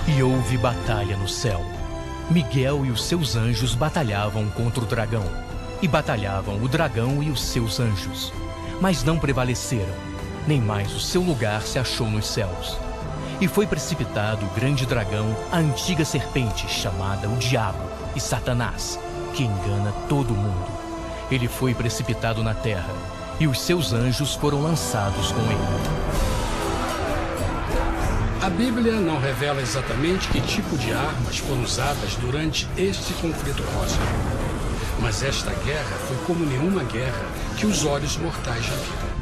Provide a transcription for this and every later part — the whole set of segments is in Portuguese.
E houve batalha no céu. Miguel e os seus anjos batalhavam contra o dragão. E batalhavam o dragão e os seus anjos. Mas não prevaleceram, nem mais o seu lugar se achou nos céus. E foi precipitado o grande dragão, a antiga serpente, chamada o Diabo e Satanás, que engana todo mundo. Ele foi precipitado na terra, e os seus anjos foram lançados com ele. A Bíblia não revela exatamente que tipo de armas foram usadas durante este conflito cósmico. Mas esta guerra foi como nenhuma guerra que os olhos mortais já viram.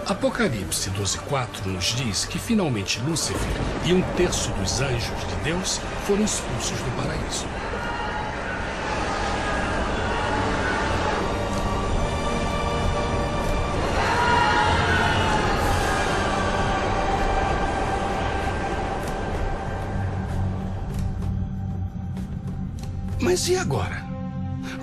Apocalipse 12:4 nos diz que finalmente Lúcifer e 1/3 dos anjos de Deus foram expulsos do paraíso. Mas e agora?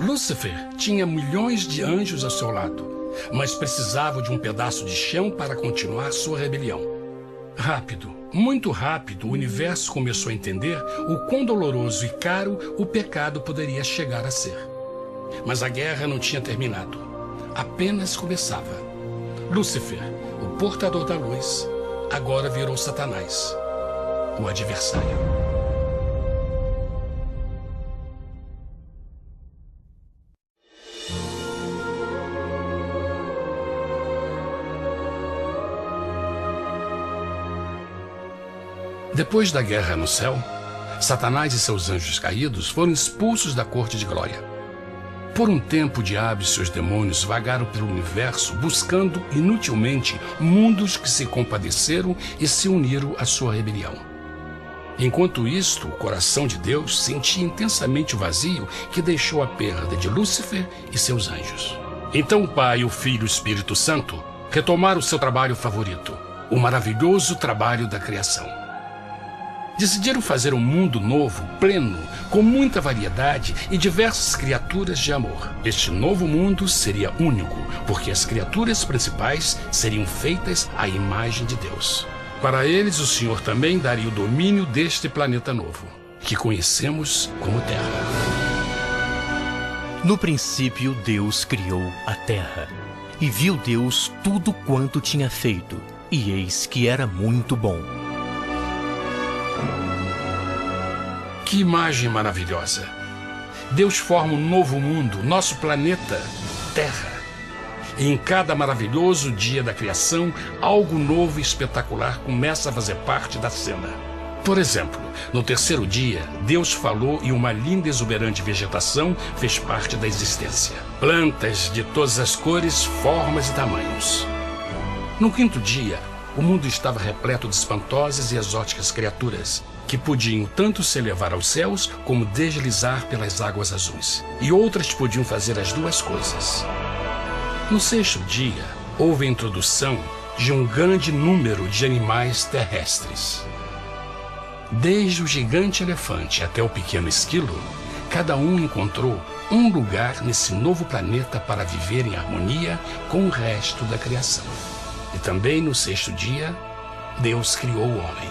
Lúcifer tinha milhões de anjos ao seu lado, mas precisava de um pedaço de chão para continuar sua rebelião. Rápido, muito rápido, o universo começou a entender o quão doloroso e caro o pecado poderia chegar a ser. Mas a guerra não tinha terminado. Apenas começava. Lúcifer, o portador da luz, agora virou Satanás, o adversário. Depois da guerra no céu, Satanás e seus anjos caídos foram expulsos da corte de glória. Por um tempo, o diabo e seus demônios vagaram pelo universo buscando inutilmente mundos que se compadeceram e se uniram à sua rebelião. Enquanto isto, o coração de Deus sentia intensamente o vazio que deixou a perda de Lúcifer e seus anjos. Então o Pai, o Filho e o Espírito Santo retomaram o seu trabalho favorito, o maravilhoso trabalho da criação. Decidiram fazer um mundo novo, pleno, com muita variedade e diversas criaturas de amor. Este novo mundo seria único, porque as criaturas principais seriam feitas à imagem de Deus. Para eles, o Senhor também daria o domínio deste planeta novo, que conhecemos como Terra. No princípio, Deus criou a terra. E viu Deus tudo quanto tinha feito, e eis que era muito bom. Que imagem maravilhosa! Deus forma um novo mundo, nosso planeta, Terra. E em cada maravilhoso dia da criação, algo novo e espetacular começa a fazer parte da cena. Por exemplo, no terceiro dia, Deus falou e uma linda e exuberante vegetação fez parte da existência. Plantas de todas as cores, formas e tamanhos. No quinto dia, o mundo estava repleto de espantosas e exóticas criaturas, que podiam tanto se elevar aos céus como deslizar pelas águas azuis. E outras podiam fazer as duas coisas. No sexto dia, houve a introdução de um grande número de animais terrestres. Desde o gigante elefante até o pequeno esquilo, cada um encontrou um lugar nesse novo planeta para viver em harmonia com o resto da criação. E também no sexto dia, Deus criou o homem.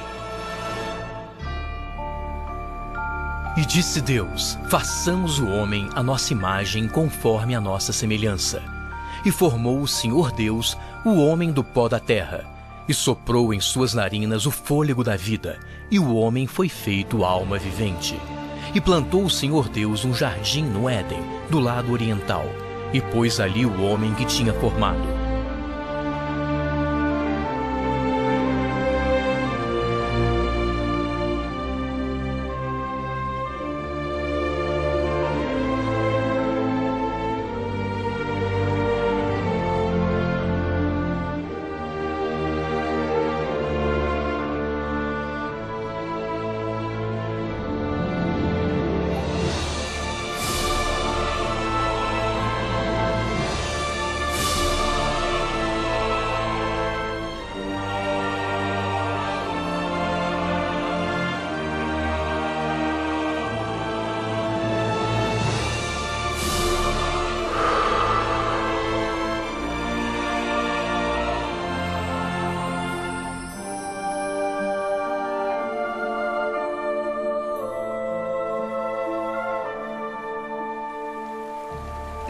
E disse Deus: façamos o homem à nossa imagem conforme a nossa semelhança. E formou o Senhor Deus o homem do pó da terra, e soprou em suas narinas o fôlego da vida, e o homem foi feito alma vivente. E plantou o Senhor Deus um jardim no Éden, do lado oriental, e pôs ali o homem que tinha formado.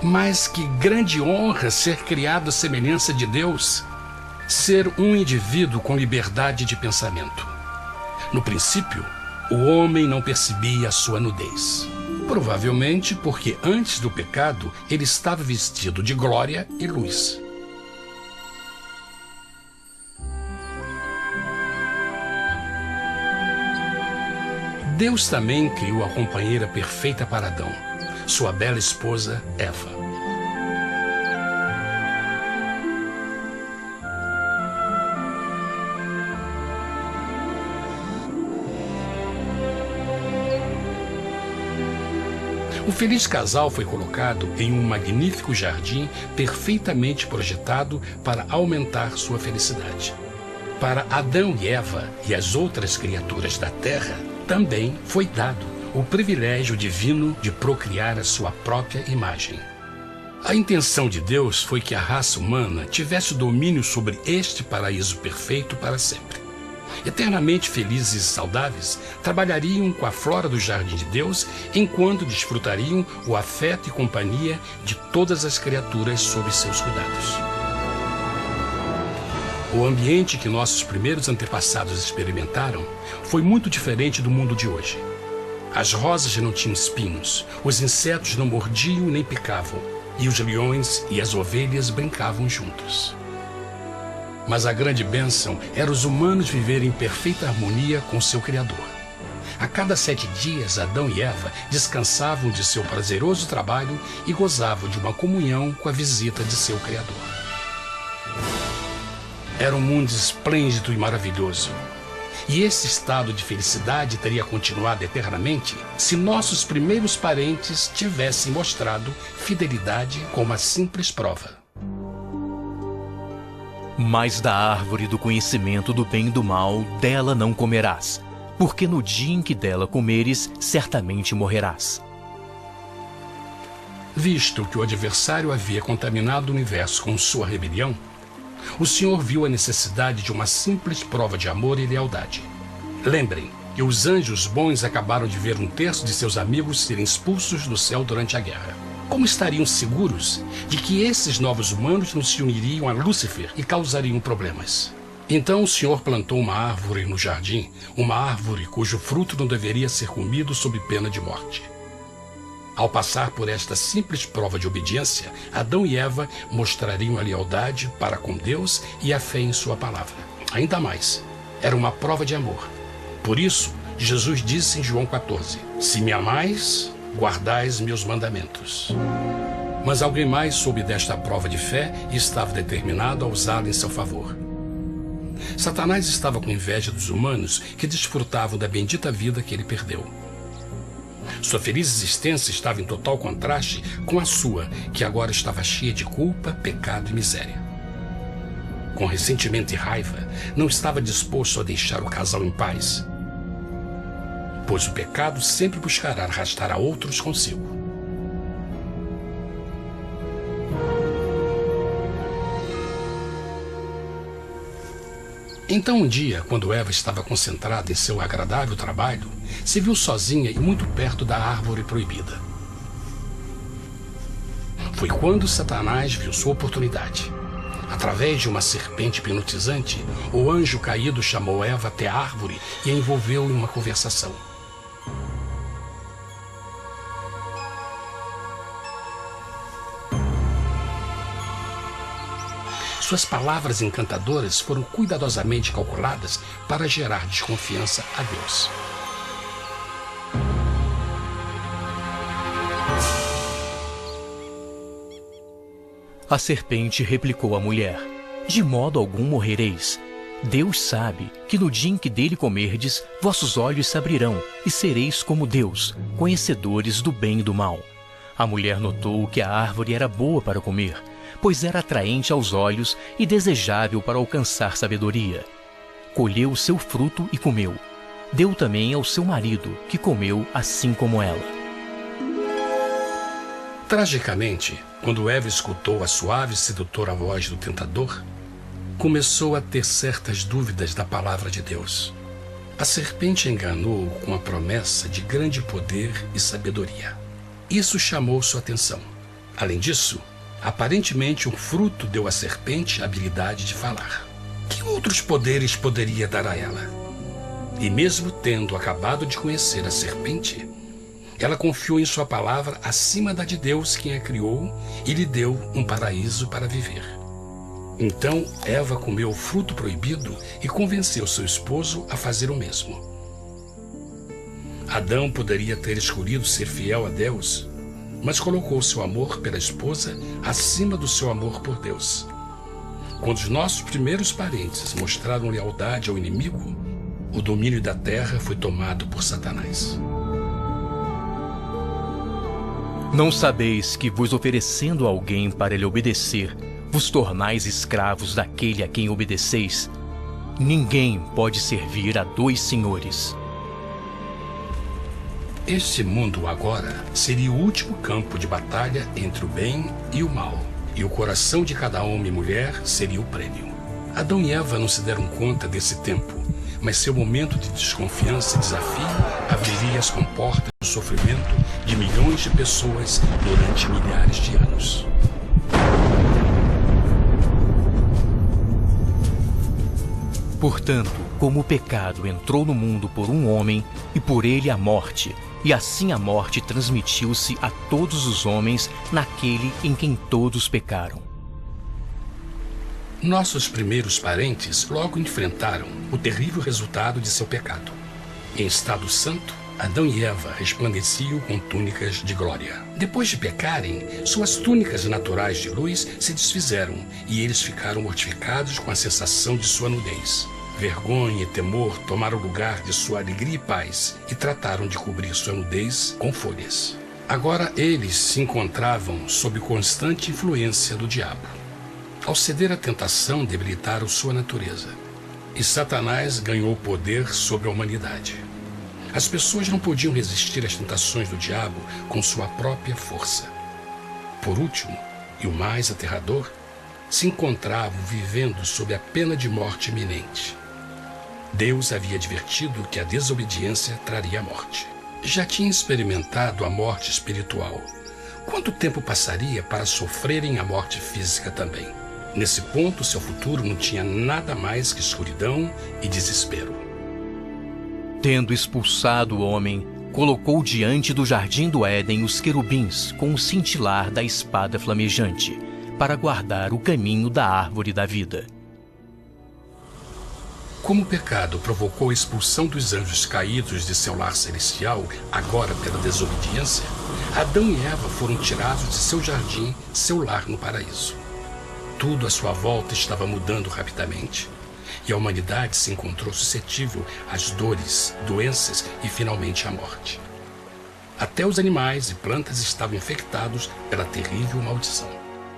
Mas que grande honra ser criado à semelhança de Deus, ser um indivíduo com liberdade de pensamento. No princípio, o homem não percebia a sua nudez. Provavelmente porque antes do pecado ele estava vestido de glória e luz. Deus também criou a companheira perfeita para Adão, sua bela esposa Eva. O feliz casal foi colocado em um magnífico jardim perfeitamente projetado para aumentar sua felicidade. Para Adão e Eva e as outras criaturas da terra, também foi dado o privilégio divino de procriar a sua própria imagem. A intenção de Deus foi que a raça humana tivesse domínio sobre este paraíso perfeito para sempre. Eternamente felizes e saudáveis, trabalhariam com a flora do jardim de Deus, enquanto desfrutariam o afeto e companhia de todas as criaturas sob seus cuidados. O ambiente que nossos primeiros antepassados experimentaram foi muito diferente do mundo de hoje. As rosas não tinham espinhos, os insetos não mordiam nem picavam, e os leões e as ovelhas brincavam juntos. Mas a grande bênção era os humanos viverem em perfeita harmonia com seu Criador. A cada 7 dias, Adão e Eva descansavam de seu prazeroso trabalho e gozavam de uma comunhão com a visita de seu Criador. Era um mundo esplêndido e maravilhoso. E esse estado de felicidade teria continuado eternamente se nossos primeiros parentes tivessem mostrado fidelidade com uma simples prova. Mas da árvore do conhecimento do bem e do mal, dela não comerás, porque no dia em que dela comeres, certamente morrerás. Visto que o adversário havia contaminado o universo com sua rebelião, o Senhor viu a necessidade de uma simples prova de amor e lealdade. Lembrem que os anjos bons acabaram de ver 1/3 de seus amigos serem expulsos do céu durante a guerra. Como estariam seguros de que esses novos humanos não se uniriam a Lúcifer e causariam problemas? Então o Senhor plantou uma árvore no jardim, uma árvore cujo fruto não deveria ser comido sob pena de morte. Ao passar por esta simples prova de obediência, Adão e Eva mostrariam a lealdade para com Deus e a fé em sua palavra. Ainda mais, era uma prova de amor. Por isso, Jesus disse em João 14, se me amais, guardais meus mandamentos. Mas alguém mais soube desta prova de fé e estava determinado a usá-la em seu favor. Satanás estava com inveja dos humanos que desfrutavam da bendita vida que ele perdeu. Sua feliz existência estava em total contraste com a sua, que agora estava cheia de culpa, pecado e miséria. Com ressentimento e raiva, não estava disposto a deixar o casal em paz, pois o pecado sempre buscará arrastar a outros consigo. Então um dia, quando Eva estava concentrada em seu agradável trabalho, se viu sozinha e muito perto da árvore proibida. Foi quando Satanás viu sua oportunidade. Através de uma serpente hipnotizante, o anjo caído chamou Eva até a árvore e a envolveu em uma conversação. Suas palavras encantadoras foram cuidadosamente calculadas para gerar desconfiança a Deus. A serpente replicou à mulher, de modo algum morrereis. Deus sabe que no dia em que dele comerdes, vossos olhos se abrirão e sereis como Deus, conhecedores do bem e do mal. A mulher notou que a árvore era boa para comer, pois era atraente aos olhos e desejável para alcançar sabedoria. Colheu o seu fruto e comeu. Deu também ao seu marido, que comeu assim como ela. Tragicamente, quando Eva escutou a suave e sedutora voz do tentador, começou a ter certas dúvidas da palavra de Deus. A serpente enganou-o com a promessa de grande poder e sabedoria. Isso chamou sua atenção. Além disso, aparentemente o fruto deu à serpente a habilidade de falar. Que outros poderes poderia dar a ela? E mesmo tendo acabado de conhecer a serpente, ela confiou em sua palavra acima da de Deus, quem a criou, e lhe deu um paraíso para viver. Então Eva comeu o fruto proibido e convenceu seu esposo a fazer o mesmo. Adão poderia ter escolhido ser fiel a Deus, mas colocou seu amor pela esposa acima do seu amor por Deus. Quando os nossos primeiros parentes mostraram lealdade ao inimigo, o domínio da terra foi tomado por Satanás. Não sabeis que, vos oferecendo a alguém para lhe obedecer, vos tornais escravos daquele a quem obedeceis? Ninguém pode servir a dois senhores. Este mundo agora seria o último campo de batalha entre o bem e o mal, e o coração de cada homem e mulher seria o prêmio. Adão e Eva não se deram conta desse tempo, mas seu momento de desconfiança e desafio abriria as comportas do sofrimento de milhões de pessoas durante milhares de anos. Portanto, como o pecado entrou no mundo por um homem, e por ele a morte, e assim a morte transmitiu-se a todos os homens naquele em quem todos pecaram. Nossos primeiros parentes logo enfrentaram o terrível resultado de seu pecado. Em estado santo, Adão e Eva resplandeciam com túnicas de glória. Depois de pecarem, suas túnicas naturais de luz se desfizeram e eles ficaram mortificados com a sensação de sua nudez. Vergonha e temor tomaram lugar de sua alegria e paz e trataram de cobrir sua nudez com folhas. Agora eles se encontravam sob constante influência do diabo. Ao ceder à tentação, debilitaram sua natureza. E Satanás ganhou poder sobre a humanidade. As pessoas não podiam resistir às tentações do diabo com sua própria força. Por último, e o mais aterrador, se encontravam vivendo sob a pena de morte iminente. Deus havia advertido que a desobediência traria a morte. Já tinha experimentado a morte espiritual. Quanto tempo passaria para sofrerem a morte física também? Nesse ponto, seu futuro não tinha nada mais que escuridão e desespero. Tendo expulsado o homem, colocou diante do jardim do Éden os querubins com o cintilar da espada flamejante, para guardar o caminho da árvore da vida. Como o pecado provocou a expulsão dos anjos caídos de seu lar celestial, agora pela desobediência, Adão e Eva foram tirados de seu jardim, seu lar no paraíso. Tudo à sua volta estava mudando rapidamente, e a humanidade se encontrou suscetível às dores, doenças e finalmente à morte. Até os animais e plantas estavam infectados pela terrível maldição.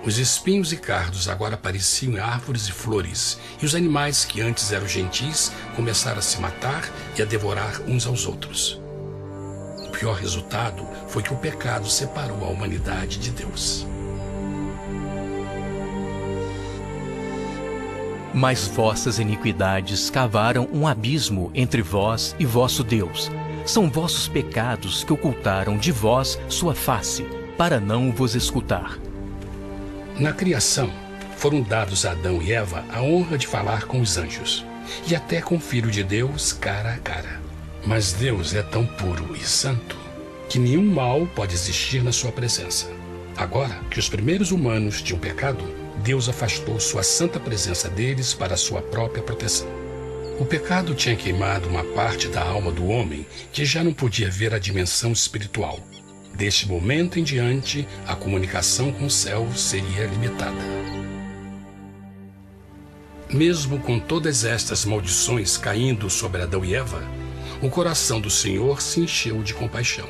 Os espinhos e cardos agora pareciam árvores e flores, e os animais que antes eram gentis começaram a se matar e a devorar uns aos outros. O pior resultado foi que o pecado separou a humanidade de Deus. Mas vossas iniquidades cavaram um abismo entre vós e vosso Deus. São vossos pecados que ocultaram de vós sua face, para não vos escutar. Na criação, foram dados a Adão e Eva a honra de falar com os anjos, e até com o Filho de Deus cara a cara. Mas Deus é tão puro e santo que nenhum mal pode existir na sua presença. Agora que os primeiros humanos tinham pecado, Deus afastou sua santa presença deles para a sua própria proteção. O pecado tinha queimado uma parte da alma do homem que já não podia ver a dimensão espiritual. Deste momento em diante, a comunicação com o céu seria limitada. Mesmo com todas estas maldições caindo sobre Adão e Eva, o coração do Senhor se encheu de compaixão.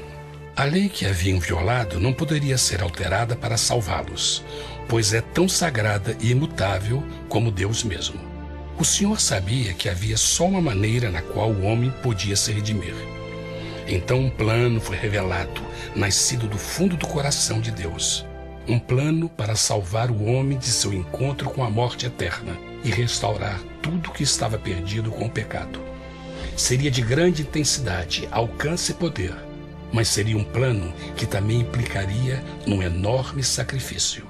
A lei que haviam violado não poderia ser alterada para salvá-los, pois é tão sagrada e imutável como Deus mesmo. O Senhor sabia que havia só uma maneira na qual o homem podia se redimir. Então um plano foi revelado, nascido do fundo do coração de Deus. Um plano para salvar o homem de seu encontro com a morte eterna e restaurar tudo que estava perdido com o pecado. Seria de grande intensidade, alcance e poder, mas seria um plano que também implicaria num enorme sacrifício.